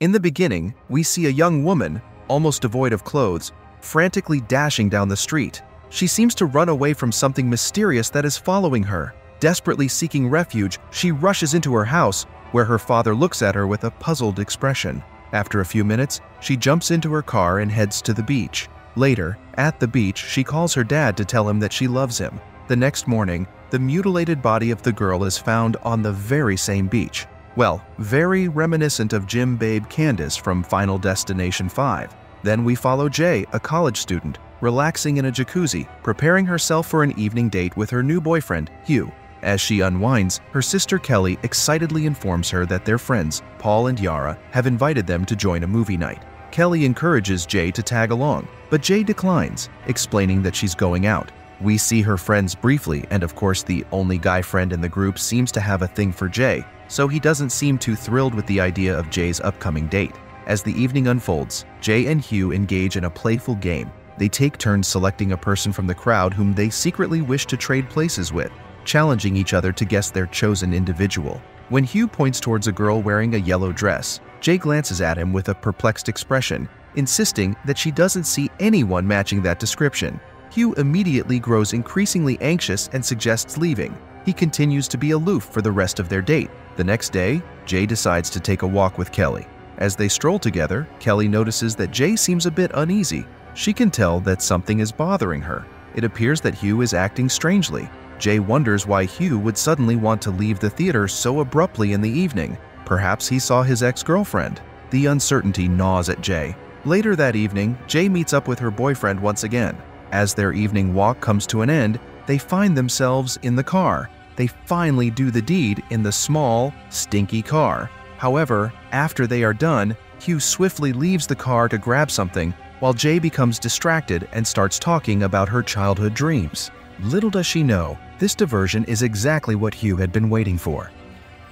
In the beginning, we see a young woman, almost devoid of clothes, frantically dashing down the street. She seems to run away from something mysterious that is following her. Desperately seeking refuge, she rushes into her house, where her father looks at her with a puzzled expression. After a few minutes, she jumps into her car and heads to the beach. Later, at the beach, she calls her dad to tell him that she loves him. The next morning, the mutilated body of the girl is found on the very same beach. Well, very reminiscent of Jim Babe Candace from Final Destination 5. Then we follow Jay, a college student, relaxing in a jacuzzi, preparing herself for an evening date with her new boyfriend, Hugh. As she unwinds, her sister Kelly excitedly informs her that their friends, Paul and Yara, have invited them to join a movie night. Kelly encourages Jay to tag along, but Jay declines, explaining that she's going out. We see her friends briefly, and of course the only guy friend in the group seems to have a thing for Jay, so he doesn't seem too thrilled with the idea of Jay's upcoming date. As the evening unfolds, Jay and Hugh engage in a playful game. They take turns selecting a person from the crowd whom they secretly wish to trade places with, challenging each other to guess their chosen individual. When Hugh points towards a girl wearing a yellow dress, Jay glances at him with a perplexed expression, insisting that she doesn't see anyone matching that description. Hugh immediately grows increasingly anxious and suggests leaving. He continues to be aloof for the rest of their date. The next day, Jay decides to take a walk with Kelly. As they stroll together, Kelly notices that Jay seems a bit uneasy. She can tell that something is bothering her. It appears that Hugh is acting strangely. Jay wonders why Hugh would suddenly want to leave the theater so abruptly in the evening. Perhaps he saw his ex-girlfriend. The uncertainty gnaws at Jay. Later that evening, Jay meets up with her boyfriend once again. As their evening walk comes to an end, they find themselves in the car. They finally do the deed in the small, stinky car. However, after they are done, Hugh swiftly leaves the car to grab something, while Jay becomes distracted and starts talking about her childhood dreams. Little does she know, this diversion is exactly what Hugh had been waiting for.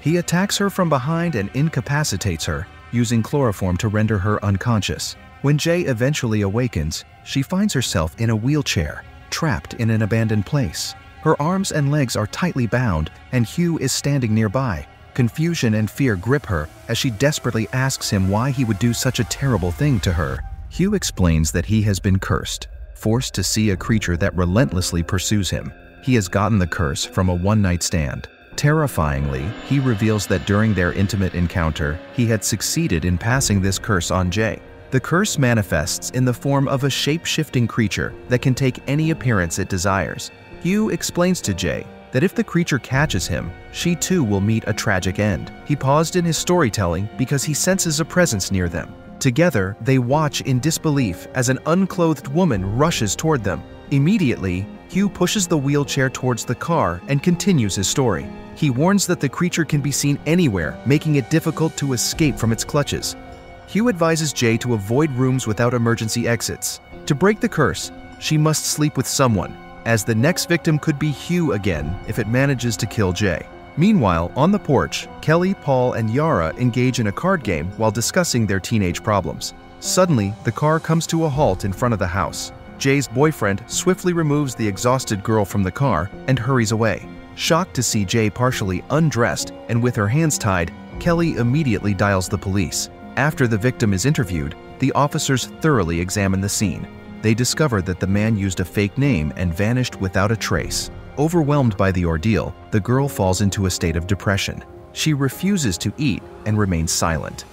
He attacks her from behind and incapacitates her, using chloroform to render her unconscious. When Jay eventually awakens, she finds herself in a wheelchair, trapped in an abandoned place. Her arms and legs are tightly bound, and Hugh is standing nearby. Confusion and fear grip her as she desperately asks him why he would do such a terrible thing to her. Hugh explains that he has been cursed, forced to see a creature that relentlessly pursues him. He has gotten the curse from a one-night stand. Terrifyingly, he reveals that during their intimate encounter, he had succeeded in passing this curse on Jay. The curse manifests in the form of a shape-shifting creature that can take any appearance it desires. Hugh explains to Jay that if the creature catches him, she too will meet a tragic end. He paused in his storytelling because he senses a presence near them. Together, they watch in disbelief as an unclothed woman rushes toward them. Immediately, Hugh pushes the wheelchair towards the car and continues his story. He warns that the creature can be seen anywhere, making it difficult to escape from its clutches. Hugh advises Jay to avoid rooms without emergency exits. To break the curse, she must sleep with someone, as the next victim could be Hugh again if it manages to kill Jay. Meanwhile, on the porch, Kelly, Paul, and Yara engage in a card game while discussing their teenage problems. Suddenly, the car comes to a halt in front of the house. Jay's boyfriend swiftly removes the exhausted girl from the car and hurries away. Shocked to see Jay partially undressed and with her hands tied, Kelly immediately dials the police. After the victim is interviewed, the officers thoroughly examine the scene. They discover that the man used a fake name and vanished without a trace. Overwhelmed by the ordeal, the girl falls into a state of depression. She refuses to eat and remains silent.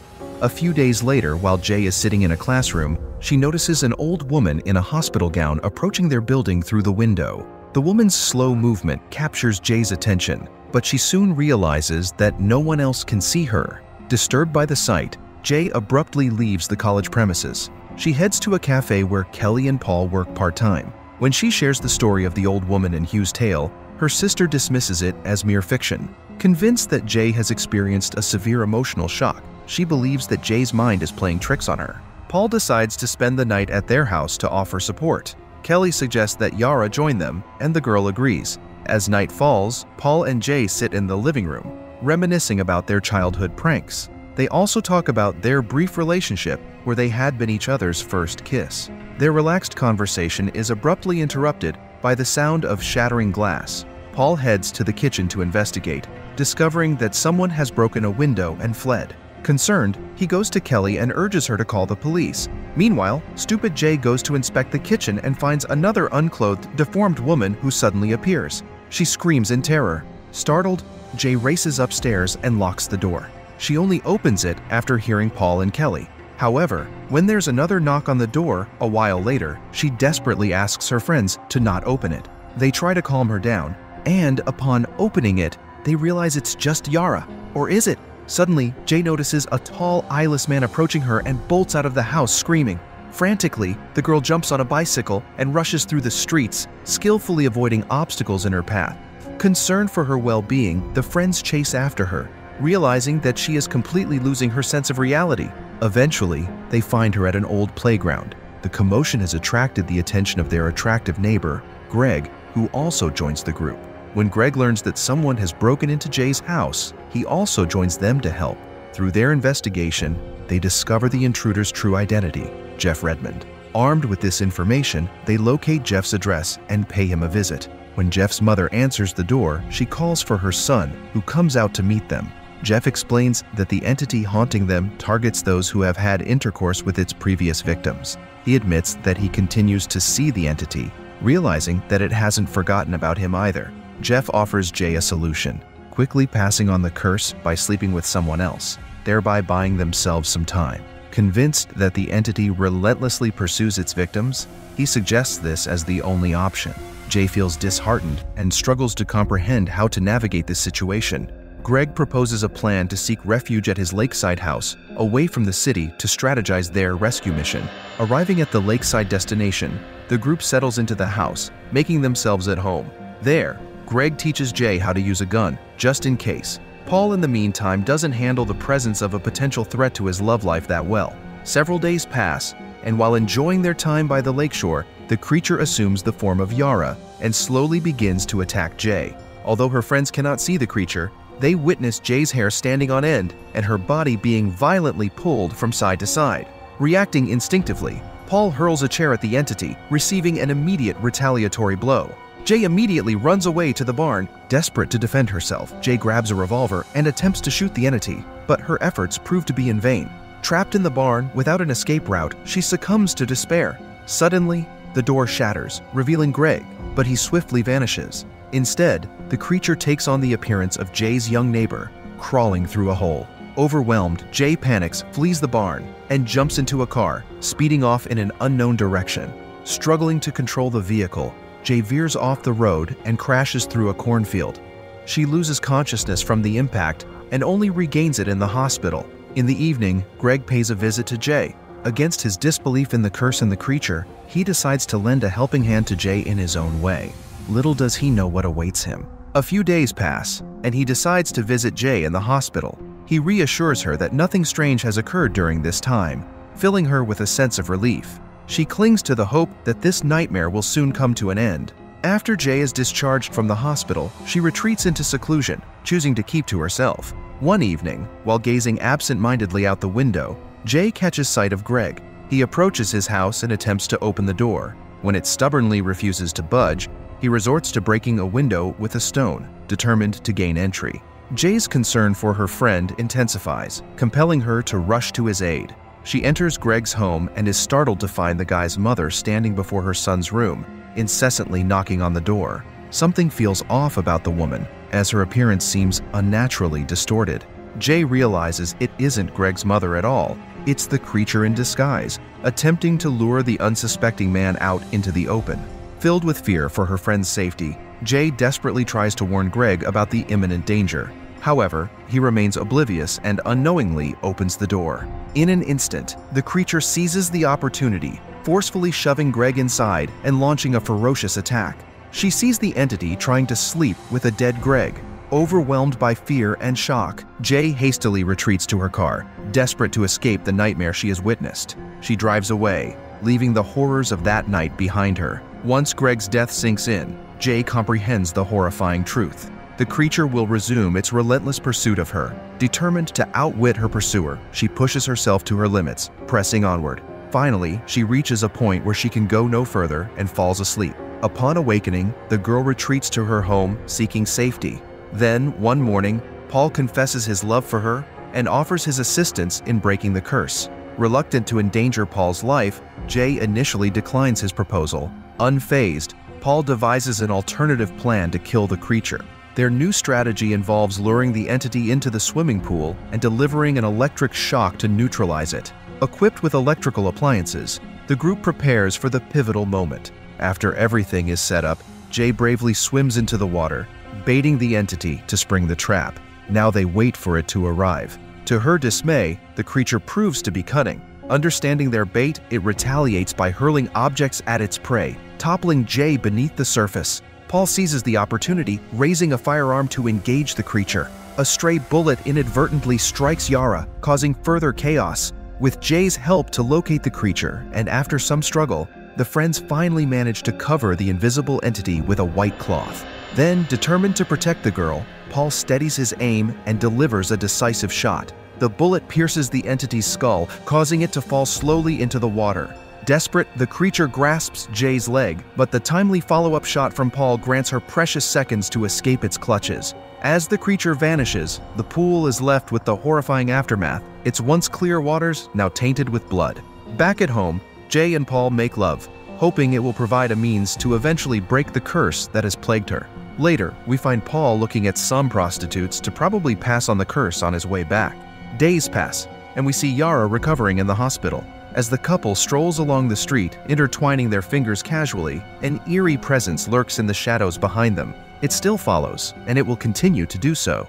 A few days later, while Jay is sitting in a classroom, she notices an old woman in a hospital gown approaching their building through the window. The woman's slow movement captures Jay's attention, but she soon realizes that no one else can see her. Disturbed by the sight, Jay abruptly leaves the college premises. She heads to a cafe where Kelly and Paul work part-time. When she shares the story of the old woman in Hugh's tale, her sister dismisses it as mere fiction. Convinced that Jay has experienced a severe emotional shock, she believes that Jay's mind is playing tricks on her. Paul decides to spend the night at their house to offer support. Kelly suggests that Yara join them, and the girl agrees. As night falls, Paul and Jay sit in the living room, reminiscing about their childhood pranks. They also talk about their brief relationship where they had been each other's first kiss. Their relaxed conversation is abruptly interrupted by the sound of shattering glass. Paul heads to the kitchen to investigate, discovering that someone has broken a window and fled. Concerned, he goes to Kelly and urges her to call the police. Meanwhile, stupid Jay goes to inspect the kitchen and finds another unclothed, deformed woman who suddenly appears. She screams in terror. Startled, Jay races upstairs and locks the door. She only opens it after hearing Paul and Kelly. However, when there's another knock on the door a while later, she desperately asks her friends to not open it. They try to calm her down, and upon opening it, they realize it's just Yara. Or is it? Suddenly, Jay notices a tall, eyeless man approaching her and bolts out of the house screaming. Frantically, the girl jumps on a bicycle and rushes through the streets, skillfully avoiding obstacles in her path. Concerned for her well-being, the friends chase after her, realizing that she is completely losing her sense of reality. Eventually, they find her at an old playground. The commotion has attracted the attention of their attractive neighbor, Greg, who also joins the group. When Greg learns that someone has broken into Jay's house, he also joins them to help. Through their investigation, they discover the intruder's true identity, Jeff Redmond. Armed with this information, they locate Jeff's address and pay him a visit. When Jeff's mother answers the door, she calls for her son, who comes out to meet them. Jeff explains that the entity haunting them targets those who have had intercourse with its previous victims. He admits that he continues to see the entity, realizing that it hasn't forgotten about him either. Jeff offers Jay a solution, quickly passing on the curse by sleeping with someone else, thereby buying themselves some time. Convinced that the entity relentlessly pursues its victims, he suggests this as the only option. Jay feels disheartened and struggles to comprehend how to navigate this situation. Greg proposes a plan to seek refuge at his lakeside house, away from the city, to strategize their rescue mission. Arriving at the lakeside destination, the group settles into the house, making themselves at home. There, Greg teaches Jay how to use a gun, just in case. Paul, in the meantime, doesn't handle the presence of a potential threat to his love life that well. Several days pass, and while enjoying their time by the lakeshore, the creature assumes the form of Yara and slowly begins to attack Jay. Although her friends cannot see the creature, they witness Jay's hair standing on end and her body being violently pulled from side to side. Reacting instinctively, Paul hurls a chair at the entity, receiving an immediate retaliatory blow. Jay immediately runs away to the barn. Desperate to defend herself, Jay grabs a revolver and attempts to shoot the entity, but her efforts prove to be in vain. Trapped in the barn without an escape route, she succumbs to despair. Suddenly, the door shatters, revealing Greg, but he swiftly vanishes. Instead, the creature takes on the appearance of Jay's young neighbor, crawling through a hole. Overwhelmed, Jay panics, flees the barn, and jumps into a car, speeding off in an unknown direction. Struggling to control the vehicle, Jay veers off the road and crashes through a cornfield. She loses consciousness from the impact and only regains it in the hospital. In the evening, Greg pays a visit to Jay. Against his disbelief in the curse and the creature, he decides to lend a helping hand to Jay in his own way. Little does he know what awaits him. A few days pass, and he decides to visit Jay in the hospital. He reassures her that nothing strange has occurred during this time, filling her with a sense of relief. She clings to the hope that this nightmare will soon come to an end. After Jay is discharged from the hospital, she retreats into seclusion, choosing to keep to herself. One evening, while gazing absent-mindedly out the window, Jay catches sight of Greg. He approaches his house and attempts to open the door. When it stubbornly refuses to budge, he resorts to breaking a window with a stone, determined to gain entry. Jay's concern for her friend intensifies, compelling her to rush to his aid. She enters Greg's home and is startled to find the guy's mother standing before her son's room, incessantly knocking on the door. Something feels off about the woman, as her appearance seems unnaturally distorted. Jay realizes it isn't Greg's mother at all. It's the creature in disguise, attempting to lure the unsuspecting man out into the open. Filled with fear for her friend's safety, Jay desperately tries to warn Greg about the imminent danger. However, he remains oblivious and unknowingly opens the door. In an instant, the creature seizes the opportunity, forcefully shoving Greg inside and launching a ferocious attack. She sees the entity trying to sleep with a dead Greg. Overwhelmed by fear and shock, Jay hastily retreats to her car, desperate to escape the nightmare she has witnessed. She drives away, leaving the horrors of that night behind her. Once Greg's death sinks in, Jay comprehends the horrifying truth. The creature will resume its relentless pursuit of her. Determined to outwit her pursuer, she pushes herself to her limits, pressing onward. Finally, she reaches a point where she can go no further and falls asleep. Upon awakening, the girl retreats to her home, seeking safety. Then, one morning, Paul confesses his love for her and offers his assistance in breaking the curse. Reluctant to endanger Paul's life, Jay initially declines his proposal. Unfazed, Paul devises an alternative plan to kill the creature. Their new strategy involves luring the entity into the swimming pool and delivering an electric shock to neutralize it. Equipped with electrical appliances, the group prepares for the pivotal moment. After everything is set up, Jay bravely swims into the water, baiting the entity to spring the trap. Now they wait for it to arrive. To her dismay, the creature proves to be cunning. Understanding their bait, it retaliates by hurling objects at its prey, toppling Jay beneath the surface. Paul seizes the opportunity, raising a firearm to engage the creature. A stray bullet inadvertently strikes Yara, causing further chaos. With Jay's help to locate the creature, and after some struggle, the friends finally manage to cover the invisible entity with a white cloth. Then, determined to protect the girl, Paul steadies his aim and delivers a decisive shot. The bullet pierces the entity's skull, causing it to fall slowly into the water. Desperate, the creature grasps Jay's leg, but the timely follow-up shot from Paul grants her precious seconds to escape its clutches. As the creature vanishes, the pool is left with the horrifying aftermath, its once clear waters now tainted with blood. Back at home, Jay and Paul make love, hoping it will provide a means to eventually break the curse that has plagued her. Later, we find Paul looking at some prostitutes to probably pass on the curse on his way back. Days pass, and we see Yara recovering in the hospital. As the couple strolls along the street, intertwining their fingers casually, an eerie presence lurks in the shadows behind them. It still follows, and it will continue to do so.